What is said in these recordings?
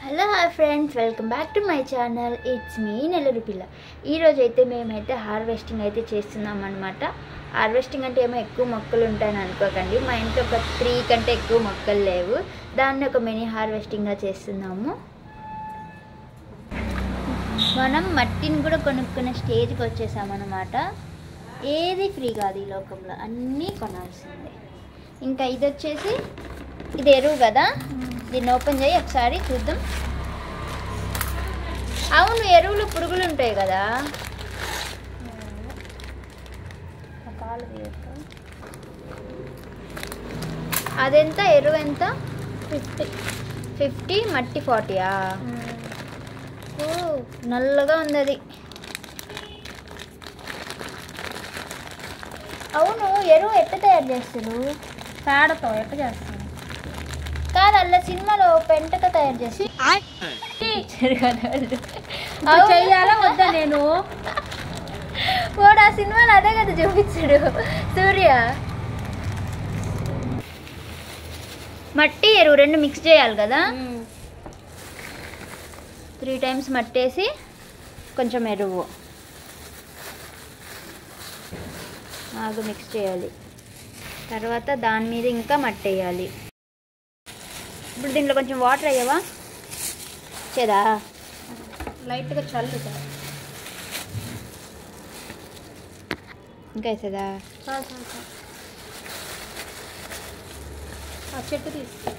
Hello hi friends, welcome back to my channel. It's me Nellore పిల్ల. ఈరోజు అయితే మేమైతే హార్వెస్టింగ్ అయితే చేస్తున్నాం అనమాట. హార్వెస్టింగ్ అంటే ఏమో ఎక్కువ మొక్కలు ఉంటాయని అనుకోకండి. మా ఇంట్లో ఒక 3 కంటే ఎక్కువ మొక్కలు లేవు. దాన్ని ఒక మినీ హార్వెస్టింగ్గా చేస్తున్నాము. మనం మట్టిని కూడా కొనుక్కునే స్టేజ్కి వచ్చేసామన్నమాట. ఏది ఫ్రీ కాదు ఈ లోకంలో, అన్నీ కొనాల్సిందే. ఇంకా ఇది వచ్చేసి ఇది ఎరువు కదా, దీన్ని ఓపెన్ చేయి ఒకసారి చూద్దాం. అవును, ఎరువులు పురుగులు ఉంటాయి కదా. అదెంత ఎరువు ఎంత? 50 మట్టి 40. ఓ నల్లగా ఉంది అది. అవును, ఎరువు ఎట్ట తయారు చేస్తారు? పేడతో ఎట్ట చేస్తాను కాదు, అలా సినిమాలో పెంటతో తయారు చేసి చెయ్యాలా వద్దా? నేను వాడు ఆ సినిమాలో అదే కదా చూపించాడు సూర్య. మట్టి ఎరువు 2 మిక్స్ చేయాలి కదా. 3 times మట్టేసి కొంచెం ఎరువు బాగా మిక్స్ చేయాలి. తర్వాత దాని మీద ఇంకా మట్టి వేయాలి. ఇప్పుడు దీంట్లో కొంచెం వాటర్ అయ్యావా? చేదా లైట్గా చల్లుతా. ఇంకా వేసేదా? ఆ చెట్టు తీసుకో.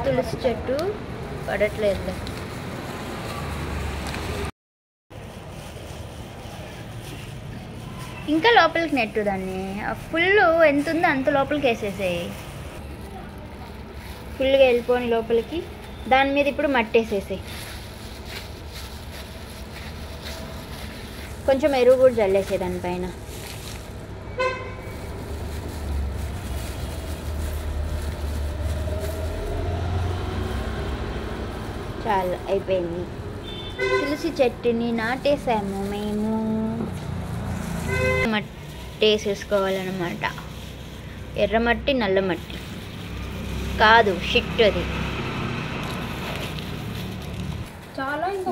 తులసి చెట్టు పడట్లేదు. ఇంకా లోపలికి నెట్టు దాన్ని. ఫుల్ ఎంత ఉందో అంత లోపలికి వేసేసేయి. ఫుల్గా వెళ్ళిపోని లోపలికి. దాని మీద ఇప్పుడు మట్టి వేసేసేయి. కొంచెం ఎరువు కూడా జల్లేసే దానిపైన. చాలా అయిపోయింది. తులసి చెట్టుని నాటేసాము మేము. మట్టి వేసేసుకోవాలన్నమాట. ఎర్రమట్టి నల్ల మట్టి కాదు, షిట్ అది.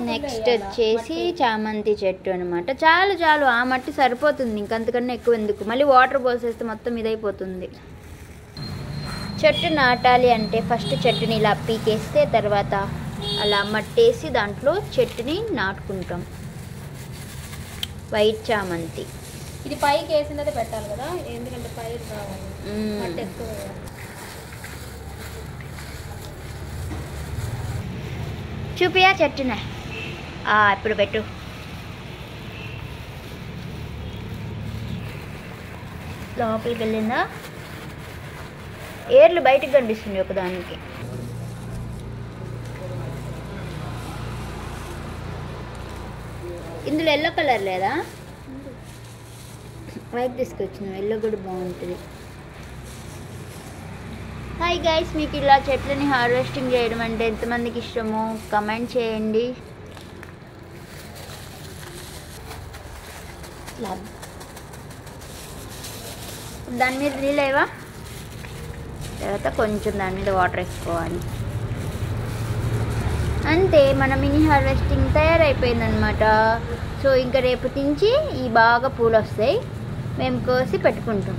నెక్స్ట్ వచ్చేసి చామంతి చెట్టు అనమాట. చాలు చాలు, ఆ మట్టి సరిపోతుంది. ఇంకంతకన్నా ఎక్కువ ఎందుకు? మళ్ళీ వాటర్ పోసేస్తే మొత్తం ఇదైపోతుంది. చెట్టు నాటాలి అంటే ఫస్ట్ చెట్టుని ఇలా పీకేస్తే తర్వాత అలా మట్టేసి దాంట్లో చెట్టుని నాటుకుంటాం. వైట్ చామంతి. ఇది పైకి వేసినదే పెట్టాలి కదా, ఎందుకంటే పైరు రావాలి. మట్టి ఎక్కువ చూపియా చెట్టునే. ఇప్పుడు పెట్టు. లోపలికి వెళ్ళిందా? ఏర్లు బయటకు కనిపిస్తుంది ఒకదానికి. ఇందులో ఎల్లో కలర్ లేదా? వైట్ తీసుకొచ్చిన ఎల్లో కూడా బాగుంటుంది. హాయ్ గైస్, మీకు ఇలా చెట్లని హార్వెస్టింగ్ చేయడం అంటే ఎంతమందికి ఇష్టమో కమెంట్ చేయండి. దాని మీద నీళ్ళేవా? తర్వాత కొంచెం దాని మీద వాటర్ వేసుకోవాలి. అంతే, మన మినీ హార్వెస్టింగ్ తయారైపోయిందనమాట. సో ఇంకా రేపటి నుంచి ఈ బాగా పూలు వస్తాయి. మేము కోసి పెట్టుకుంటాం.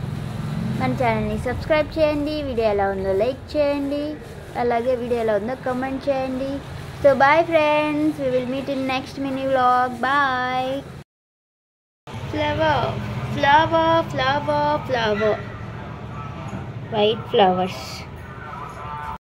మన ఛానల్ని సబ్స్క్రైబ్ చేయండి. వీడియో ఎలా ఉందో లైక్ చేయండి. అలాగే వీడియో ఎలా ఉందో కమెంట్ చేయండి. So bye friends, we will meet in next mini vlog. Bye. Flower, flower, flower, flower. White flowers.